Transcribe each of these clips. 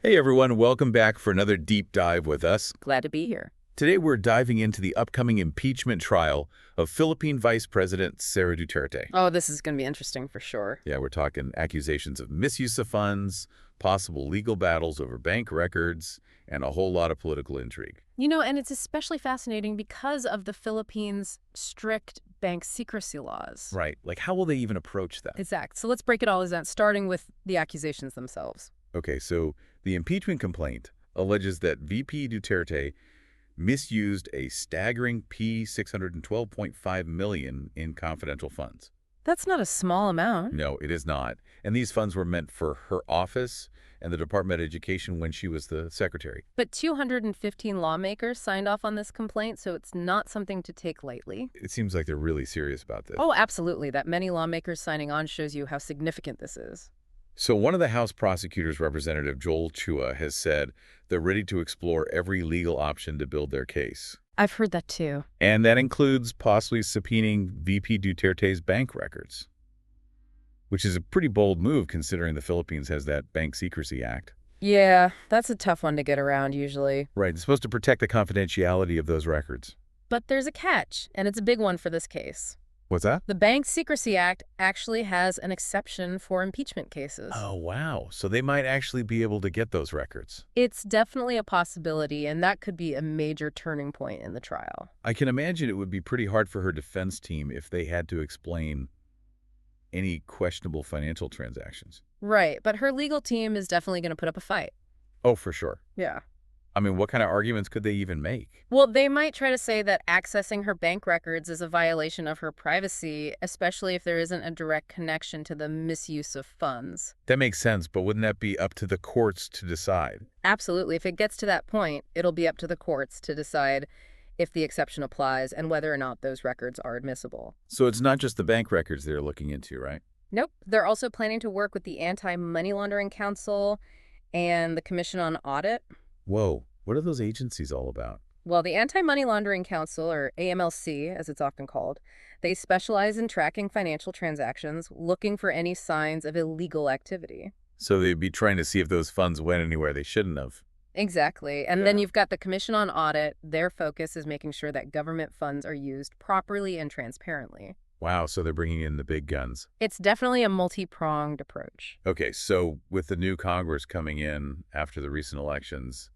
Hey everyone, welcome back for another deep dive with us. Glad to be here. Today we're diving into the upcoming impeachment trial of Philippine Vice President Sara Duterte. Oh, this is going to be interesting for sure. Yeah, we're talking accusations of misuse of funds, possible legal battles over bank records, and a whole lot of political intrigue. And it's especially fascinating because of the Philippines' strict bank secrecy laws. Right, like how will they even approach that? Exact. So let's break it all down, starting with the accusations themselves. Okay, so the impeachment complaint alleges that VP Duterte misused a staggering $612.5 million in confidential funds. That's not a small amount. No, it is not. And these funds were meant for her office and the Department of Education when she was the secretary. But 215 lawmakers signed off on this complaint, so it's not something to take lightly. It seems like they're really serious about this. Oh, absolutely. That many lawmakers signing on shows you how significant this is. So one of the House prosecutors, Representative Joel Chua, has said they're ready to explore every legal option to build their case. I've heard that too. And that includes possibly subpoenaing VP Duterte's bank records, which is a pretty bold move considering the Philippines has that Bank Secrecy Act. Yeah, that's a tough one to get around usually. Right, it's supposed to protect the confidentiality of those records. But there's a catch, and it's a big one for this case. What's that? The Bank Secrecy Act actually has an exception for impeachment cases. Oh, wow. So they might actually be able to get those records. It's definitely a possibility, and that could be a major turning point in the trial. I can imagine it would be pretty hard for her defense team if they had to explain any questionable financial transactions. Right, but her legal team is definitely going to put up a fight. Oh, for sure. Yeah. I mean, what kind of arguments could they even make? Well, they might try to say that accessing her bank records is a violation of her privacy, especially if there isn't a direct connection to the misuse of funds. That makes sense, but wouldn't that be up to the courts to decide? Absolutely. If it gets to that point, it'll be up to the courts to decide if the exception applies and whether or not those records are admissible. So it's not just the bank records they're looking into, right? Nope. They're also planning to work with the Anti-Money Laundering Council and the Commission on Audit. Whoa, what are those agencies all about? Well, the Anti-Money Laundering Council, or AMLC, as it's often called, they specialize in tracking financial transactions, looking for any signs of illegal activity. So they'd be trying to see if those funds went anywhere they shouldn't have. Exactly. And then you've got the Commission on Audit. Their focus is making sure that government funds are used properly and transparently. Wow, so they're bringing in the big guns. It's definitely a multi-pronged approach. Okay, so with the new Congress coming in after the recent elections,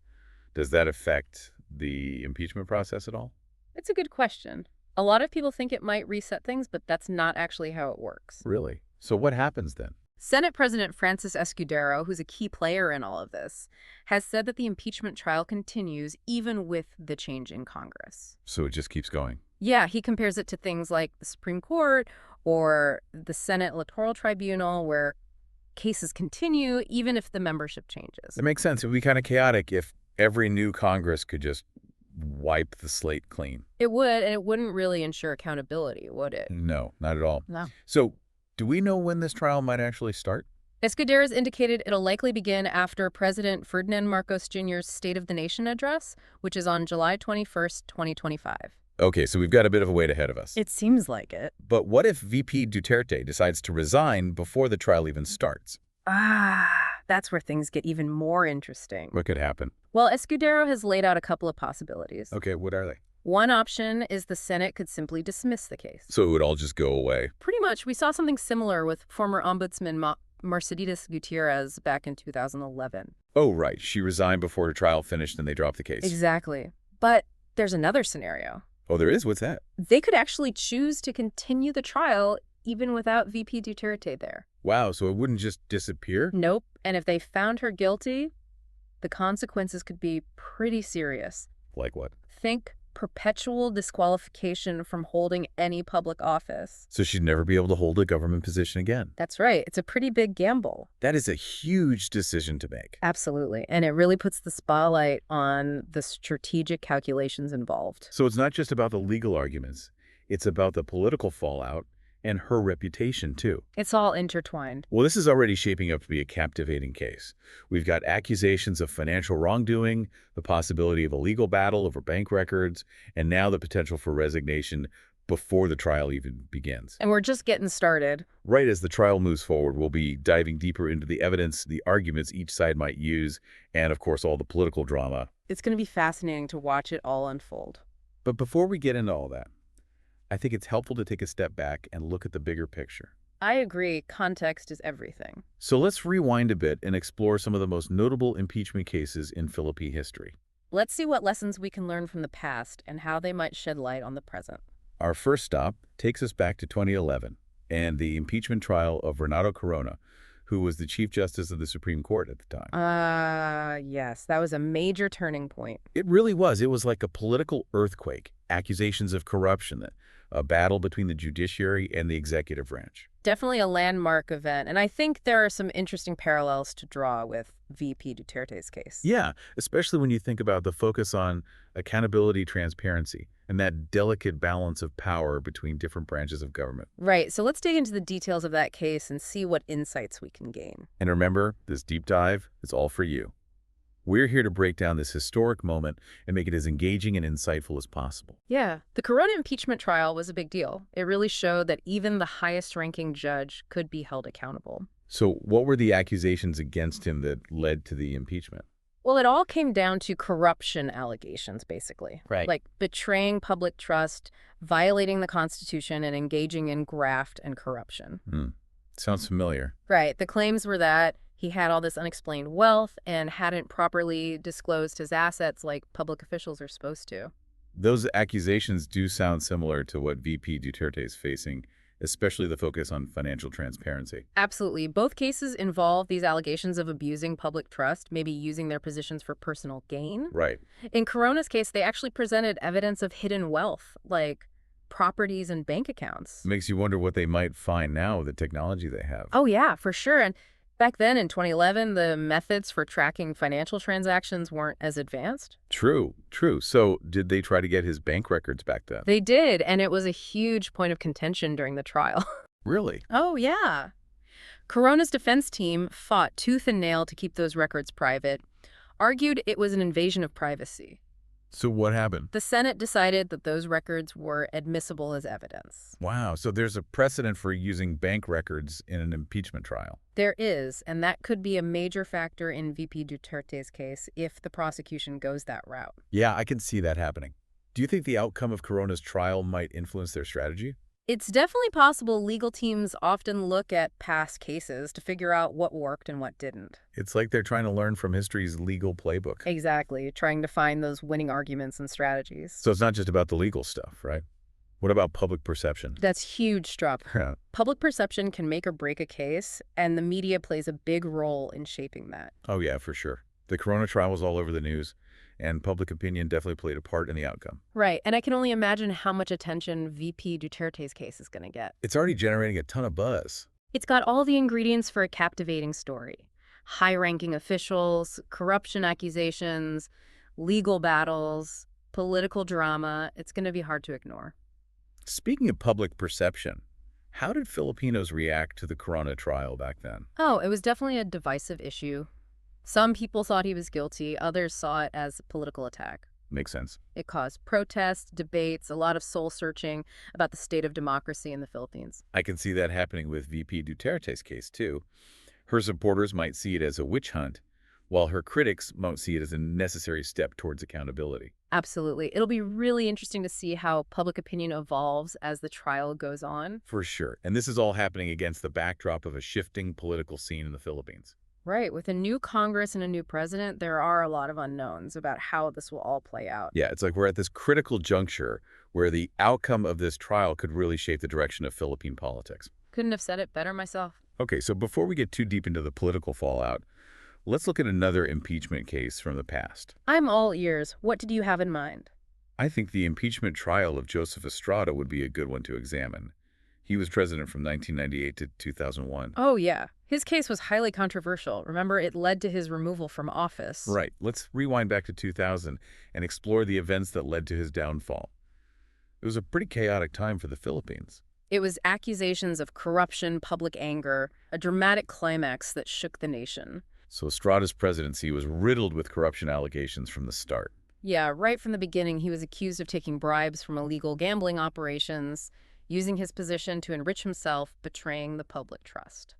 does that affect the impeachment process at all? It's a good question. A lot of people think it might reset things, but that's not actually how it works. Really? So what happens then? Senate President Francis Escudero, who's a key player in all of this, has said that the impeachment trial continues even with the change in Congress. So it just keeps going? Yeah, he compares it to things like the Supreme Court or the Senate Electoral Tribunal, where cases continue even if the membership changes. It makes sense. It would be kind of chaotic if every new Congress could just wipe the slate clean. It would, and it wouldn't really ensure accountability, would it? No, not at all. No. So do we know when this trial might actually start? Escudero's indicated it'll likely begin after President Ferdinand Marcos Jr.'s State of the Nation address, which is on July 21st, 2025. Okay, so we've got a bit of a wait ahead of us. It seems like it. But what if VP Duterte decides to resign before the trial even starts? That's where things get even more interesting. What could happen? Well, Escudero has laid out a couple of possibilities. Okay, what are they? One option is the Senate could simply dismiss the case. So it would all just go away? Pretty much. We saw something similar with former Ombudsman Mercedes Gutierrez back in 2011. Oh, right. She resigned before her trial finished and they dropped the case. Exactly. But there's another scenario. Oh, there is? What's that? They could actually choose to continue the trial even without VP Duterte there. Wow, so it wouldn't just disappear? Nope. And if they found her guilty, the consequences could be pretty serious. Like what? Think perpetual disqualification from holding any public office. So she'd never be able to hold a government position again. That's right. It's a pretty big gamble. That is a huge decision to make. Absolutely. And it really puts the spotlight on the strategic calculations involved. So it's not just about the legal arguments. It's about the political fallout and her reputation, too. It's all intertwined. Well, this is already shaping up to be a captivating case. We've got accusations of financial wrongdoing, the possibility of a legal battle over bank records, and now the potential for resignation before the trial even begins. And we're just getting started. Right as the trial moves forward, we'll be diving deeper into the evidence, the arguments each side might use, and of course all the political drama. It's going to be fascinating to watch it all unfold. But before we get into all that, I think it's helpful to take a step back and look at the bigger picture. I agree, context is everything. So let's rewind a bit and explore some of the most notable impeachment cases in Philippine history. Let's see what lessons we can learn from the past and how they might shed light on the present. Our first stop takes us back to 2011 and the impeachment trial of Renato Corona, who was the Chief Justice of the Supreme Court at the time. Yes, that was a major turning point. It really was. It was like a political earthquake, accusations of corruption, a battle between the judiciary and the executive branch. Definitely a landmark event, and I think there are some interesting parallels to draw with VP Duterte's case. Yeah, especially when you think about the focus on accountability, transparency, and that delicate balance of power between different branches of government. Right, so let's dig into the details of that case and see what insights we can gain. And remember, this deep dive is all for you. We're here to break down this historic moment and make it as engaging and insightful as possible. Yeah, the Corona impeachment trial was a big deal. It really showed that even the highest-ranking judge could be held accountable. So what were the accusations against him that led to the impeachment? Well, it all came down to corruption allegations, basically. Right. Like betraying public trust, violating the Constitution, and engaging in graft and corruption. Sounds familiar. Right. The claims were that he had all this unexplained wealth and hadn't properly disclosed his assets like public officials are supposed to. Those accusations do sound similar to what VP Duterte is facing, especially the focus on financial transparency. Absolutely. Both cases involve these allegations of abusing public trust, maybe using their positions for personal gain. Right. In Corona's case, they actually presented evidence of hidden wealth, like properties and bank accounts. Makes you wonder what they might find now with the technology they have. Oh, yeah, for sure. And back then, in 2011, the methods for tracking financial transactions weren't as advanced. True. So did they try to get his bank records back then? They did, and it was a huge point of contention during the trial. Really? Oh, yeah. Corona's defense team fought tooth and nail to keep those records private, argued it was an invasion of privacy. So what happened? The Senate decided that those records were admissible as evidence. Wow, so there's a precedent for using bank records in an impeachment trial. There is, and that could be a major factor in VP Duterte's case if the prosecution goes that route. Yeah, I can see that happening. Do you think the outcome of Corona's trial might influence their strategy? It's definitely possible. Legal teams often look at past cases to figure out what worked and what didn't. It's like they're trying to learn from history's legal playbook. Exactly, trying to find those winning arguments and strategies. So it's not just about the legal stuff, right? What about public perception? That's huge, Strupp. Public perception can make or break a case, and the media plays a big role in shaping that. Oh yeah, for sure. The Corona trial was all over the news, and public opinion definitely played a part in the outcome. Right, and I can only imagine how much attention VP Duterte's case is going to get. It's already generating a ton of buzz. It's got all the ingredients for a captivating story. High-ranking officials, corruption accusations, legal battles, political drama. It's going to be hard to ignore. Speaking of public perception, how did Filipinos react to the Corona trial back then? Oh, it was definitely a divisive issue. Some people thought he was guilty, others saw it as a political attack. Makes sense. It caused protests, debates, a lot of soul-searching about the state of democracy in the Philippines. I can see that happening with VP Duterte's case, too. Her supporters might see it as a witch hunt, while her critics might see it as a necessary step towards accountability. Absolutely. It'll be really interesting to see how public opinion evolves as the trial goes on. For sure. And this is all happening against the backdrop of a shifting political scene in the Philippines. Right. With a new Congress and a new president, there are a lot of unknowns about how this will all play out. Yeah, it's like we're at this critical juncture where the outcome of this trial could really shape the direction of Philippine politics. Couldn't have said it better myself. Okay, so before we get too deep into the political fallout, let's look at another impeachment case from the past. I'm all ears. What did you have in mind? I think the impeachment trial of Joseph Estrada would be a good one to examine. He was president from 1998 to 2001. Oh, yeah. His case was highly controversial. Remember, it led to his removal from office. Right. Let's rewind back to 2000 and explore the events that led to his downfall. It was a pretty chaotic time for the Philippines. It was accusations of corruption, public anger, a dramatic climax that shook the nation. So Estrada's presidency was riddled with corruption allegations from the start. Yeah, right from the beginning, he was accused of taking bribes from illegal gambling operations, using his position to enrich himself, betraying the public trust.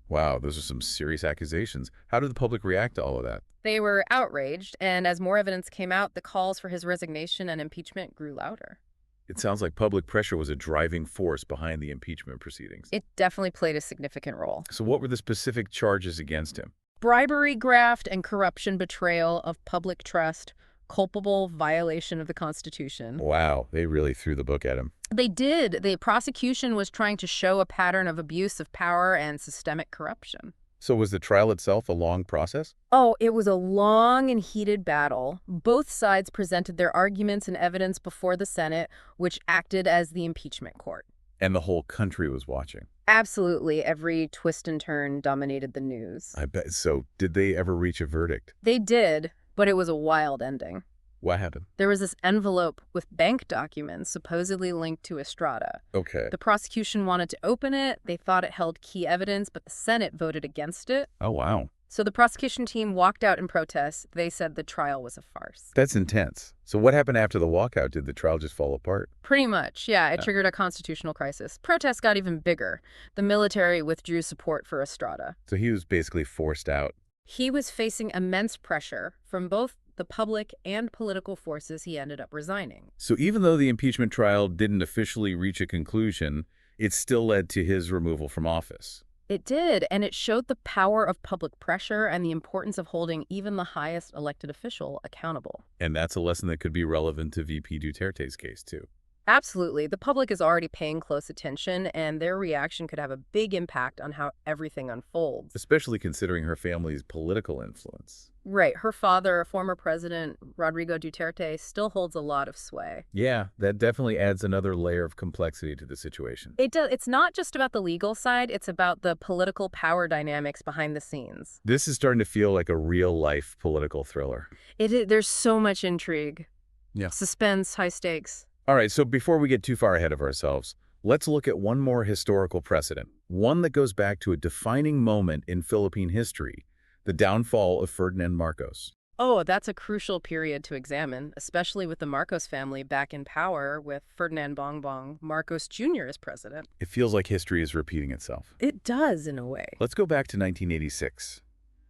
Wow, those are some serious accusations. How did the public react to all of that? They were outraged, and as more evidence came out, the calls for his resignation and impeachment grew louder. It sounds like public pressure was a driving force behind the impeachment proceedings. It definitely played a significant role. So what were the specific charges against him? Bribery, graft, and corruption, betrayal of public trust, culpable violation of the Constitution. Wow, they really threw the book at him. They did. The prosecution was trying to show a pattern of abuse of power and systemic corruption. So was the trial itself a long process? Oh, it was a long and heated battle. Both sides presented their arguments and evidence before the Senate, which acted as the impeachment court. And the whole country was watching. Absolutely, every twist and turn dominated the news. I bet. So did they ever reach a verdict? They did, but it was a wild ending. What happened? There was this envelope with bank documents supposedly linked to Estrada. Okay. The prosecution wanted to open it. They thought it held key evidence, but the Senate voted against it. Oh, wow. So the prosecution team walked out in protest. They said the trial was a farce. That's intense. So what happened after the walkout? Did the trial just fall apart? Pretty much, yeah. It triggered a constitutional crisis. Protests got even bigger. The military withdrew support for Estrada. So he was basically forced out. He was facing immense pressure from both the public and political forces. He ended up resigning. So even though the impeachment trial didn't officially reach a conclusion, it still led to his removal from office. It did, and it showed the power of public pressure and the importance of holding even the highest elected official accountable. And that's a lesson that could be relevant to VP Duterte's case, too. Absolutely. The public is already paying close attention, and their reaction could have a big impact on how everything unfolds. Especially considering her family's political influence. Right. Her father, former President Rodrigo Duterte, still holds a lot of sway. Yeah, that definitely adds another layer of complexity to the situation. It does. It's not just about the legal side. It's about the political power dynamics behind the scenes. This is starting to feel like a real-life political thriller. There's so much intrigue. Yeah. Suspense, high stakes. All right, so before we get too far ahead of ourselves, let's look at one more historical precedent, one that goes back to a defining moment in Philippine history, the downfall of Ferdinand Marcos. Oh, that's a crucial period to examine, especially with the Marcos family back in power with Ferdinand Bongbong Marcos Jr. as president. It feels like history is repeating itself. It does, in a way. Let's go back to 1986,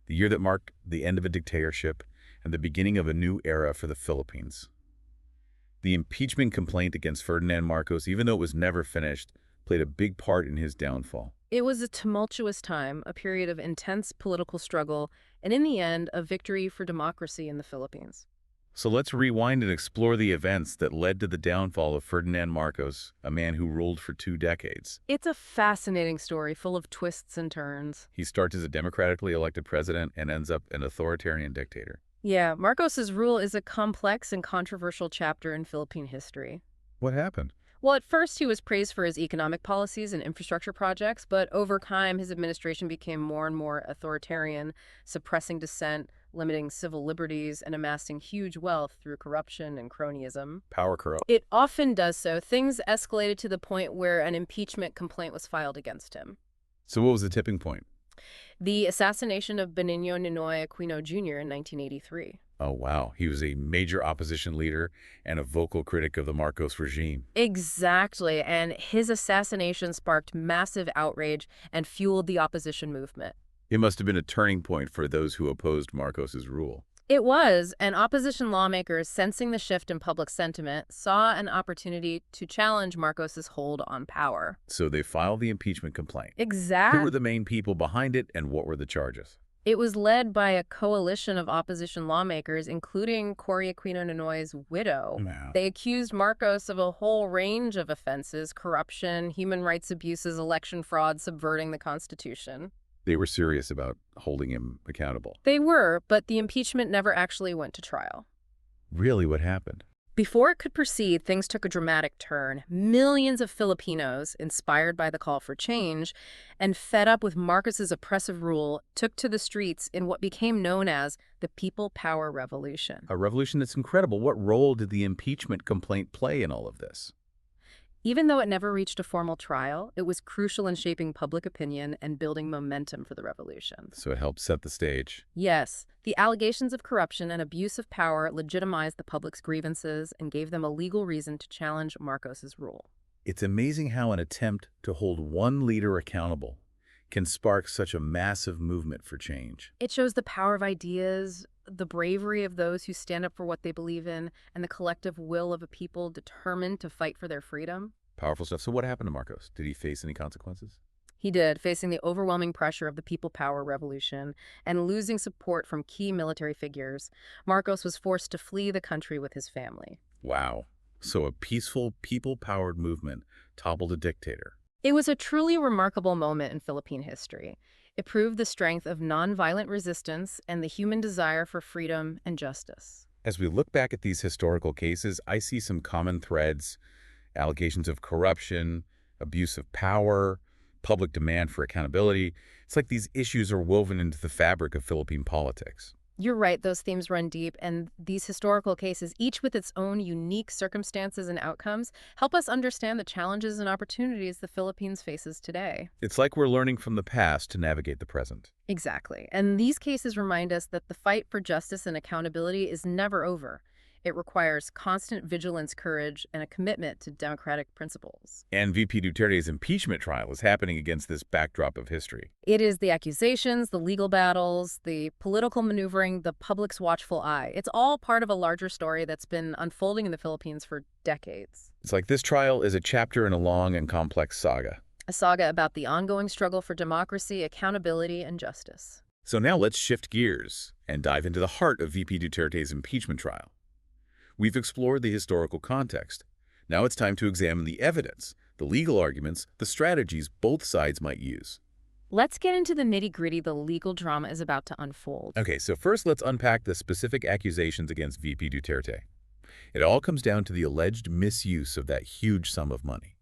the year that marked the end of a dictatorship and the beginning of a new era for the Philippines. The impeachment complaint against Ferdinand Marcos, even though it was never finished, played a big part in his downfall. It was a tumultuous time, a period of intense political struggle, and in the end, a victory for democracy in the Philippines. So let's rewind and explore the events that led to the downfall of Ferdinand Marcos, a man who ruled for 2 decades. It's a fascinating story full of twists and turns. He starts as a democratically elected president and ends up an authoritarian dictator. Yeah, Marcos's rule is a complex and controversial chapter in Philippine history. What happened? Well, at first he was praised for his economic policies and infrastructure projects, but over time his administration became more and more authoritarian, suppressing dissent, limiting civil liberties, and amassing huge wealth through corruption and cronyism. Power corrupt. It often does so. Things escalated to the point where an impeachment complaint was filed against him. So what was the tipping point? The assassination of Benigno Ninoy Aquino Jr. in 1983. Oh, wow. He was a major opposition leader and a vocal critic of the Marcos regime. Exactly, and his assassination sparked massive outrage and fueled the opposition movement. It must have been a turning point for those who opposed Marcos's rule. It was, and opposition lawmakers, sensing the shift in public sentiment, saw an opportunity to challenge Marcos's hold on power. So they filed the impeachment complaint. Exactly. Who were the main people behind it, and what were the charges? It was led by a coalition of opposition lawmakers, including Cory Aquino Ninoy's widow. Wow. They accused Marcos of a whole range of offenses: corruption, human rights abuses, election fraud, subverting the Constitution. They were serious about holding him accountable. They were, but the impeachment never actually went to trial. Really, what happened? Before it could proceed, things took a dramatic turn. Millions of Filipinos, inspired by the call for change and fed up with Marcos's oppressive rule, took to the streets in what became known as the People Power Revolution. A revolution that's incredible. What role did the impeachment complaint play in all of this? Even though it never reached a formal trial, it was crucial in shaping public opinion and building momentum for the revolution. So it helped set the stage. Yes, the allegations of corruption and abuse of power legitimized the public's grievances and gave them a legal reason to challenge Marcos's rule. It's amazing how an attempt to hold one leader accountable can spark such a massive movement for change. It shows the power of ideas, the bravery of those who stand up for what they believe in, and the collective will of a people determined to fight for their freedom. Powerful stuff. So what happened to Marcos? Did he face any consequences? He did, facing the overwhelming pressure of the people power revolution and losing support from key military figures. Marcos was forced to flee the country with his family. Wow. So a peaceful, people-powered movement toppled a dictator. It was a truly remarkable moment in Philippine history. It proved the strength of nonviolent resistance and the human desire for freedom and justice. As we look back at these historical cases, I see some common threads: allegations of corruption, abuse of power, public demand for accountability. It's like these issues are woven into the fabric of Philippine politics. You're right, those themes run deep, and these historical cases, each with its own unique circumstances and outcomes, help us understand the challenges and opportunities the Philippines faces today. It's like we're learning from the past to navigate the present. Exactly. And these cases remind us that the fight for justice and accountability is never over. It requires constant vigilance, courage, and a commitment to democratic principles. And VP Duterte's impeachment trial is happening against this backdrop of history. It is the accusations, the legal battles, the political maneuvering, the public's watchful eye. It's all part of a larger story that's been unfolding in the Philippines for decades. It's like this trial is a chapter in a long and complex saga. A saga about the ongoing struggle for democracy, accountability, and justice. So now let's shift gears and dive into the heart of VP Duterte's impeachment trial. We've explored the historical context. Now it's time to examine the evidence, the legal arguments, the strategies both sides might use. Let's get into the nitty-gritty the legal drama is about to unfold. Okay, so first let's unpack the specific accusations against VP Duterte. It all comes down to the alleged misuse of that huge sum of money.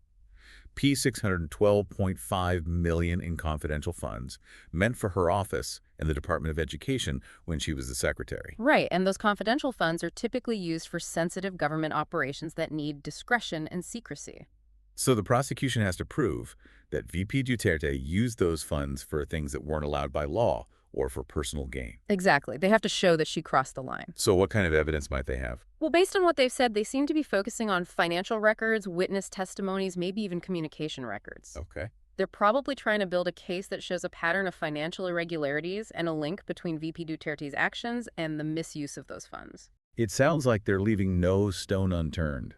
$612.5 million in confidential funds meant for her office and the Department of Education when she was the secretary. Right, and those confidential funds are typically used for sensitive government operations that need discretion and secrecy. So the prosecution has to prove that VP Duterte used those funds for things that weren't allowed by law or for personal gain. Exactly. They have to show that she crossed the line. So what kind of evidence might they have? Well, based on what they've said, they seem to be focusing on financial records, witness testimonies, maybe even communication records. Okay. They're probably trying to build a case that shows a pattern of financial irregularities and a link between VP Duterte's actions and the misuse of those funds. It sounds like they're leaving no stone unturned.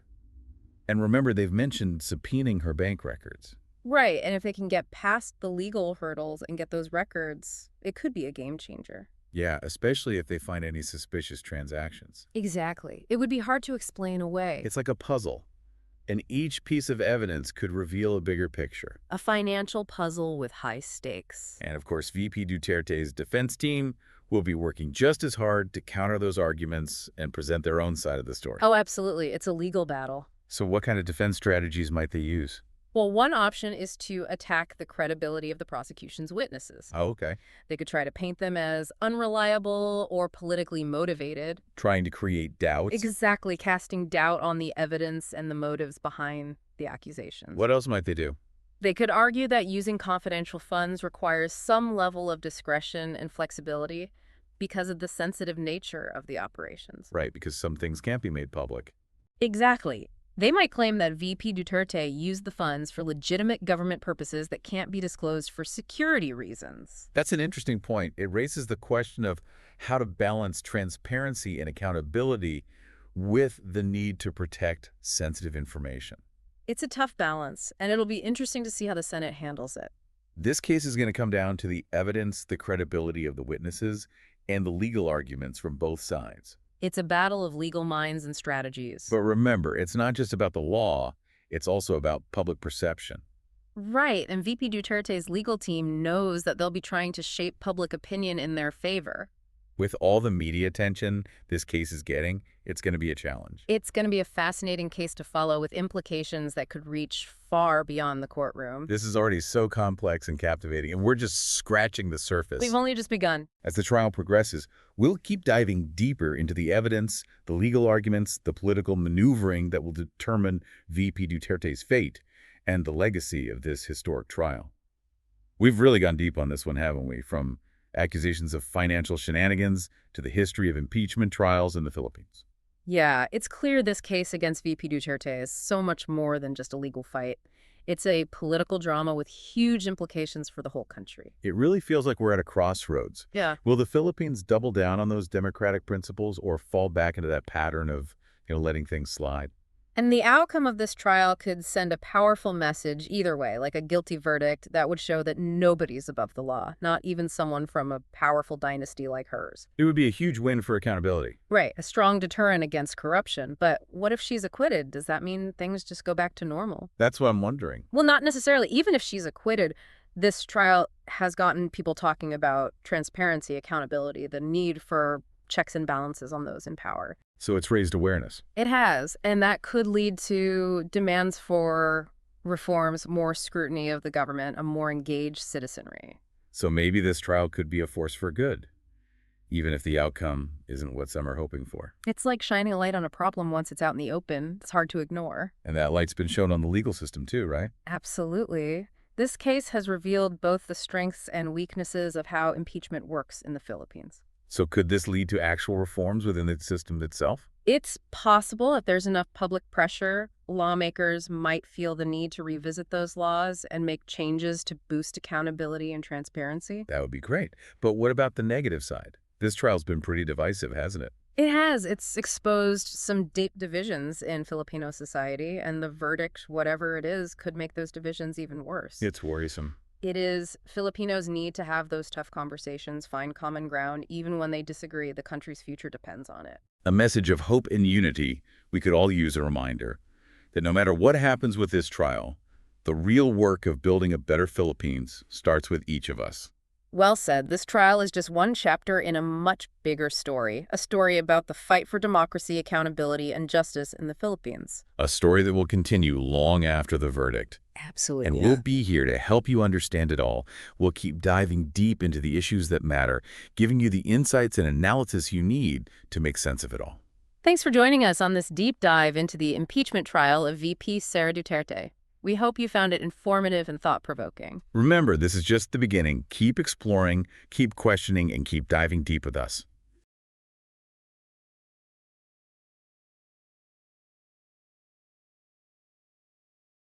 And remember, they've mentioned subpoenaing her bank records. Right, and if they can get past the legal hurdles and get those records, it could be a game changer. Yeah, especially if they find any suspicious transactions. Exactly. It would be hard to explain away. It's like a puzzle, and each piece of evidence could reveal a bigger picture. A financial puzzle with high stakes. And of course, VP Duterte's defense team will be working just as hard to counter those arguments and present their own side of the story. Oh, absolutely. It's a legal battle. So what kind of defense strategies might they use? Well, one option is to attack the credibility of the prosecution's witnesses. Oh, okay. They could try to paint them as unreliable or politically motivated. Trying to create doubts? Exactly, casting doubt on the evidence and the motives behind the accusations. What else might they do? They could argue that using confidential funds requires some level of discretion and flexibility because of the sensitive nature of the operations. Right, because some things can't be made public. Exactly. They might claim that VP Duterte used the funds for legitimate government purposes that can't be disclosed for security reasons. That's an interesting point. It raises the question of how to balance transparency and accountability with the need to protect sensitive information. It's a tough balance, and it'll be interesting to see how the Senate handles it. This case is going to come down to the evidence, the credibility of the witnesses, and the legal arguments from both sides. It's a battle of legal minds and strategies. But remember, it's not just about the law, it's also about public perception. Right, and VP Duterte's legal team knows that they'll be trying to shape public opinion in their favor. With all the media attention this case is getting, it's going to be a challenge. It's going to be a fascinating case to follow with implications that could reach far beyond the courtroom. This is already so complex and captivating, and we're just scratching the surface. We've only just begun. As the trial progresses, we'll keep diving deeper into the evidence, the legal arguments, the political maneuvering that will determine VP Duterte's fate and the legacy of this historic trial. We've really gone deep on this one, haven't we? From accusations of financial shenanigans to the history of impeachment trials in the Philippines. Yeah, it's clear this case against VP Duterte is so much more than just a legal fight. It's a political drama with huge implications for the whole country. It really feels like we're at a crossroads. Yeah. Will the Philippines double down on those democratic principles or fall back into that pattern of, letting things slide? And the outcome of this trial could send a powerful message either way, like a guilty verdict that would show that nobody's above the law, not even someone from a powerful dynasty like hers. It would be a huge win for accountability. Right, a strong deterrent against corruption. But what if she's acquitted? Does that mean things just go back to normal? That's what I'm wondering. Well, not necessarily. Even if she's acquitted, this trial has gotten people talking about transparency, accountability, the need for checks and balances on those in power. So it's raised awareness. It has, and that could lead to demands for reforms, more scrutiny of the government, a more engaged citizenry. So maybe this trial could be a force for good, even if the outcome isn't what some are hoping for. It's like shining a light on a problem once it's out in the open. It's hard to ignore. And that light's been shown on the legal system too, right? Absolutely. This case has revealed both the strengths and weaknesses of how impeachment works in the Philippines. So could this lead to actual reforms within the system itself? It's possible if there's enough public pressure, lawmakers might feel the need to revisit those laws and make changes to boost accountability and transparency. That would be great. But what about the negative side? This trial's been pretty divisive, hasn't it? It has. It's exposed some deep divisions in Filipino society, and the verdict, whatever it is, could make those divisions even worse. It's worrisome. It is. Filipinos need to have those tough conversations, find common ground, even when they disagree. The country's future depends on it. A message of hope and unity. We could all use a reminder that no matter what happens with this trial, the real work of building a better Philippines starts with each of us. Well said. This trial is just one chapter in a much bigger story, a story about the fight for democracy, accountability, and justice in the Philippines. A story that will continue long after the verdict. Absolutely. And we'll be here to help you understand it all. We'll keep diving deep into the issues that matter, giving you the insights and analysis you need to make sense of it all. Thanks for joining us on this deep dive into the impeachment trial of VP Sara Duterte. We hope you found it informative and thought-provoking. Remember, this is just the beginning. Keep exploring, keep questioning, and keep diving deep with us.